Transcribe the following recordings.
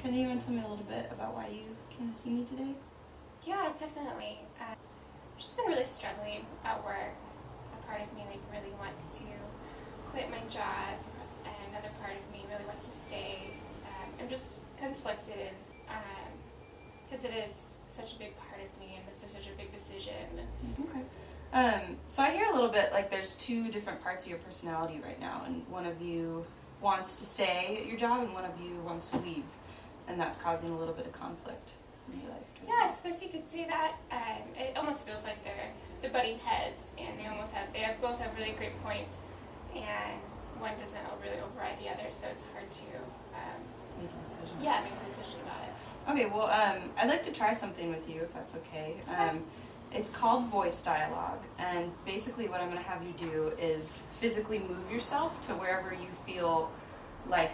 McKenna, you want to tell me a little bit about why you came to see me today? Yeah, definitely. I've just been really struggling at work. A part of me really wants to quit my job, and another part of me really wants to stay. I'm just conflicted because it is such a big part of me, and it's such a big decision. Okay. So I hear a little bit like there's two different parts of your personality right now, and one of you wants to stay at your job and one of you wants to leave, and that's causing a little bit of conflict in your life. Yeah, I suppose you could say that. It almost feels like they're butting heads, and they both have really great points, and one doesn't really override the other, so it's hard to Make a decision. make a decision about it. Okay, well, I'd like to try something with you if that's okay. It's called voice dialogue, and basically what I'm going to have you do is physically move yourself to wherever you feel like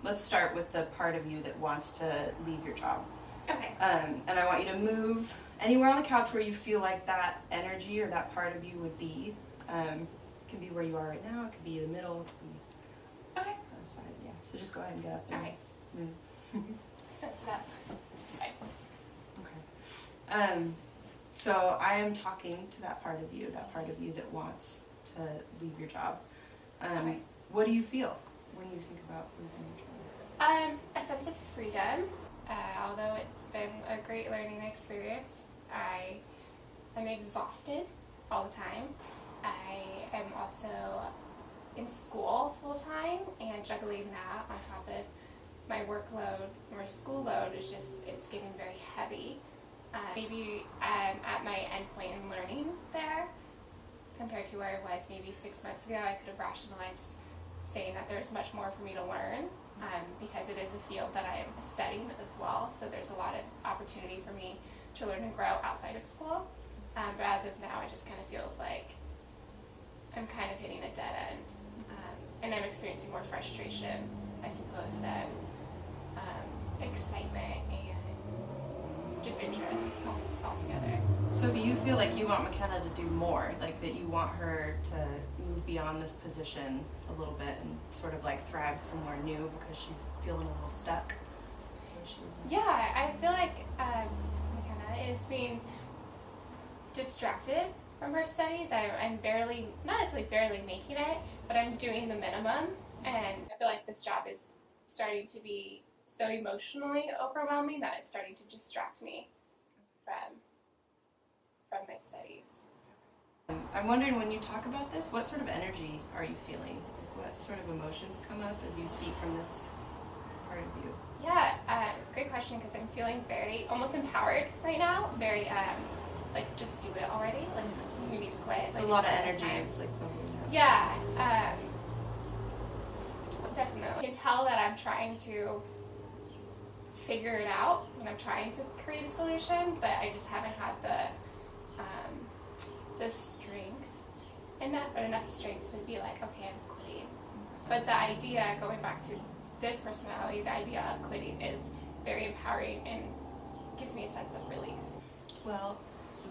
let's start with the part of you that wants to leave your job. Okay. And I want you to move anywhere on the couch where you feel like that energy or that part of you would be. It can be where you are right now, it could be the middle, it could be Okay. the other side, yeah. So just go ahead and get up there. Okay. Move. Sense it up. This is fine. Okay. So I am talking to that part of you that wants to leave your job. Okay. What do you feel when you think about leaving your job? A sense of freedom. Although it's been a great learning experience, I am exhausted all the time. I am also in school full time, and juggling that on top of my workload, my school load is it's getting very heavy. Maybe I'm at my end point in learning there compared to where I was maybe 6 months ago. I could have rationalized saying that there's much more for me to learn because it is a field that I am studying as well, so there's a lot of opportunity for me to learn and grow outside of school. But as of now, it just kind of feels like I'm kind of hitting a dead end, and I'm experiencing more frustration, I suppose, than excitement and just interest altogether. So if you feel like you want McKenna to do more, like that you want her to move beyond this position a little bit and sort of like thrive somewhere new because she's feeling a little stuck. Yeah, I feel like McKenna is being distracted from her studies. I'm barely, not necessarily barely making it, but I'm doing the minimum, and I feel like this job is starting to be so emotionally overwhelming that it's starting to distract me from my studies. I'm wondering, when you talk about this, what sort of energy are you feeling? Like, what sort of emotions come up as you speak from this part of you? Yeah, great question, because I'm feeling very, almost empowered right now. Very, like, just do it already. Like, you need to quit. So like, a lot of it's energy. time. It's like bubbling up. Yeah, definitely. I can tell that I'm trying to figure it out, and I'm trying to create a solution, but I just haven't had the strength enough strength to be like, okay, I'm quitting. But the idea, going back to this personality, the idea of quitting is very empowering and gives me a sense of relief. Well,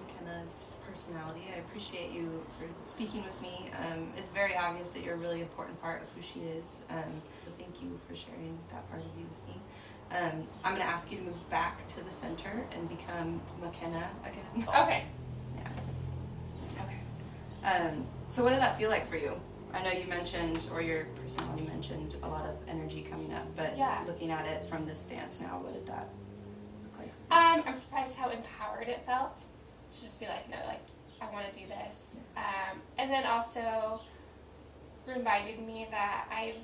McKenna's personality, I appreciate you for speaking with me. It's very obvious that you're a really important part of who she is. So thank you for sharing that part of you with me. I'm going to ask you to move back to the center and become McKenna again. Okay. Yeah. Okay. So what did that feel like for you? I know you mentioned, or your personality mentioned, a lot of energy coming up, but Yeah. looking at it from this stance now, what did that look like? I'm surprised how empowered it felt to just be like, no, like, I want to do this. And then also reminded me that I've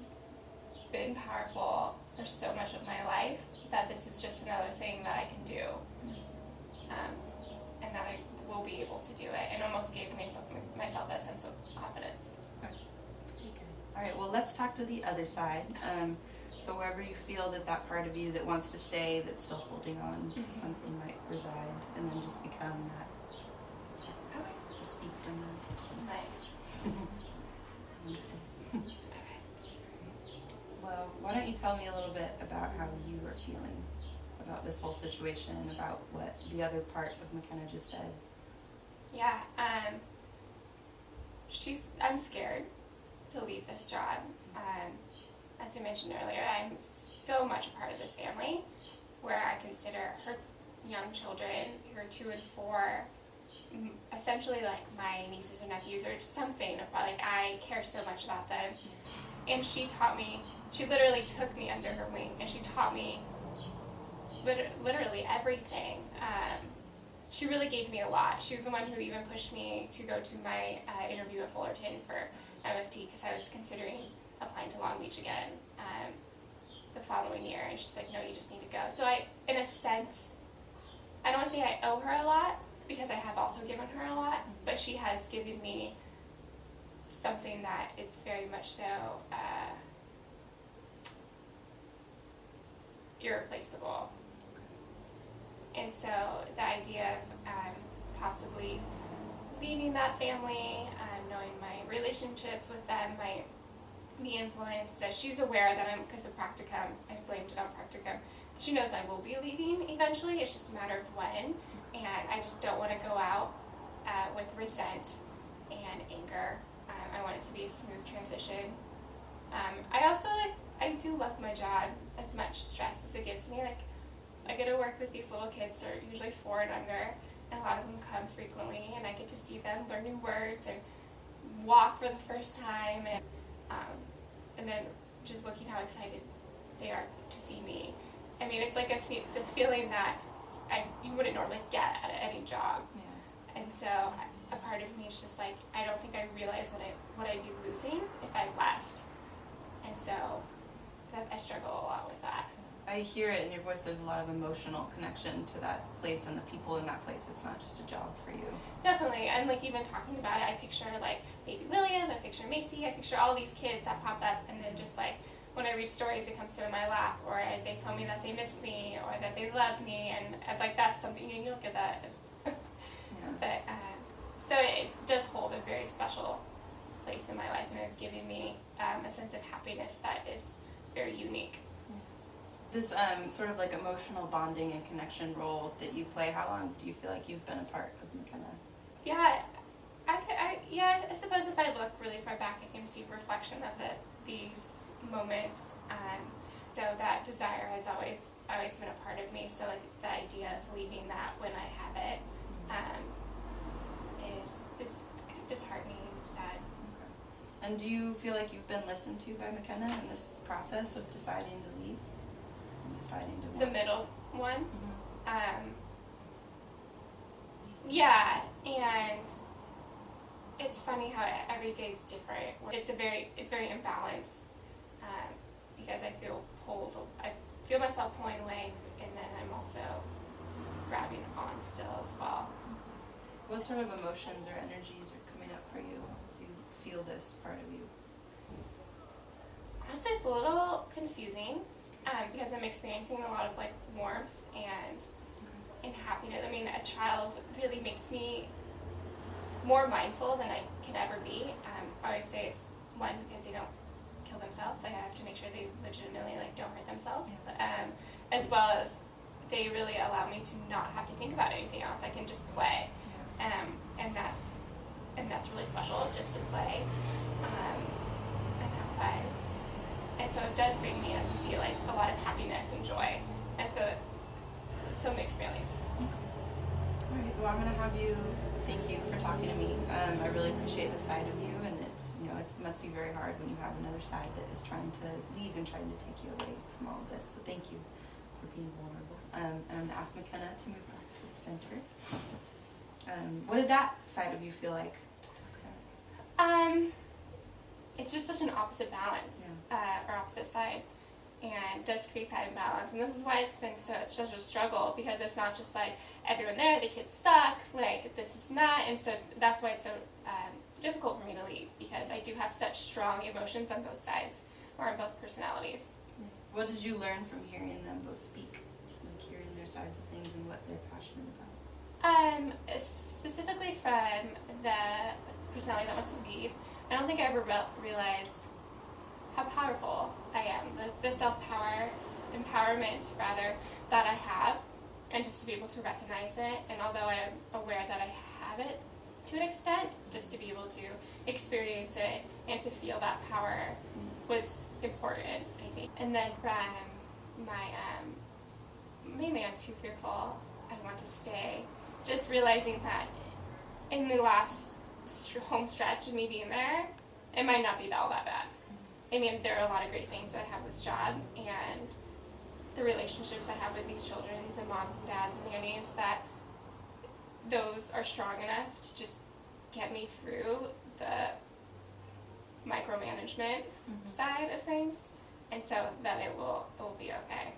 been powerful for so much of my life, that this is just another thing that I can do, and that I will be able to do it, and almost gave myself a sense of confidence. All right, well, let's talk to the other side. So wherever you feel that part of you that wants to stay, that's still holding on to something, might reside, and then just become that. Okay. Or speak from that. This is my Well, why don't you tell me a little bit about how you are feeling about this whole situation and about what the other part of McKenna just said. Yeah, I'm scared to leave this job. as I mentioned earlier, I'm so much a part of this family, where I consider her young children, who are 2 and 4, essentially like my nieces and nephews, or something about, like, I care so much about them. And she taught me, she literally took me under her wing, and she taught me literally everything. She really gave me a lot. She was the one who even pushed me to go to my interview at Fullerton for MFT, because I was considering applying to Long Beach again the following year, and she's like, no, you just need to go. So I, in a sense, I don't want to say I owe her a lot, because I have also given her a lot, but she has given me something that is very much so irreplaceable. And so the idea of possibly leaving that family, knowing my relationships with them might be influenced. So she's aware that I'm, because of practicum, I blamed it on practicum. She knows I will be leaving eventually, it's just a matter of when. And I just don't want to go out with resent and anger. I want it to be a smooth transition. I also, I do love my job, as much stress as it gives me. Like, I get to work with these little kids, they're usually 4 and under, and a lot of them come frequently, and I get to see them learn new words and walk for the first time, and then just looking how excited they are to see me. I mean, it's like it's a feeling that you wouldn't normally get at any job. Yeah. And so a part of me is just like, I don't think I realize what I'd be losing if I left. And so I struggle a lot with that. I hear it in your voice, there's a lot of emotional connection to that place and the people in that place. It's not just a job for you. Definitely, and like even talking about it, I picture like baby William, I picture Macy, I picture all these kids that pop up, and then just like when I read stories, it comes to my lap, or they tell me that they miss me, or that they love me, and like that's something, you don't get that. Yeah. But, so it does hold a very special place in my life, and it's giving me a sense of happiness that is very unique. This sort of like emotional bonding and connection role that you play, how long do you feel like you've been a part of McKenna? Yeah, I suppose if I look really far back, I can see reflection of these moments. So that desire has always been a part of me. So like the idea of leaving that when I have it is disheartening, sad. Okay. And do you feel like you've been listened to by McKenna in this process of deciding to leave? Deciding to the middle one. Yeah, and it's funny how every day is different. It's very imbalanced because I feel myself pulling away, and then I'm also grabbing on still as well. What sort of emotions or energies are coming up for you as you feel this part of you? I'd say it's a little confusing. Because I'm experiencing a lot of like warmth and happiness. I mean, a child really makes me more mindful than I can ever be. I always say it's one, because they don't kill themselves. I have to make sure they legitimately like don't hurt themselves. Yeah. As well as they really allow me to not have to think about anything else. I can just play, and that's really special, just to play and have fun. And so it does bring me in to see like a lot of happiness and joy, and so mixed feelings. All right. Well, I'm gonna have you. Thank you for talking to me. I really appreciate the side of you, and it must be very hard when you have another side that is trying to leave and trying to take you away from all of this. So thank you for being vulnerable. And I'm gonna ask McKenna to move back to the center. What did that side of you feel like? It's just such an opposite balance, or opposite side, and does create that imbalance. And this is why it's been such a struggle, because it's not just like everyone there, the kids suck, like this is not, and so that's why it's so difficult for me to leave, because I do have such strong emotions on both sides, or on both personalities. What did you learn from hearing them both speak, like hearing their sides of things and what they're passionate about? Specifically from the personality that wants to leave, I don't think I ever realized how powerful I am, the self-power, empowerment rather, that I have, and just to be able to recognize it, and although I am aware that I have it to an extent, just to be able to experience it and to feel that power was important, I think. And then from my, mainly I'm too fearful, I want to stay. Just realizing that in the last home stretch of me being there, it might not be all that bad. I mean, there are a lot of great things that I have with this job, and the relationships I have with these children and moms and dads and nannies, that those are strong enough to just get me through the micromanagement side of things, and so that it will be okay.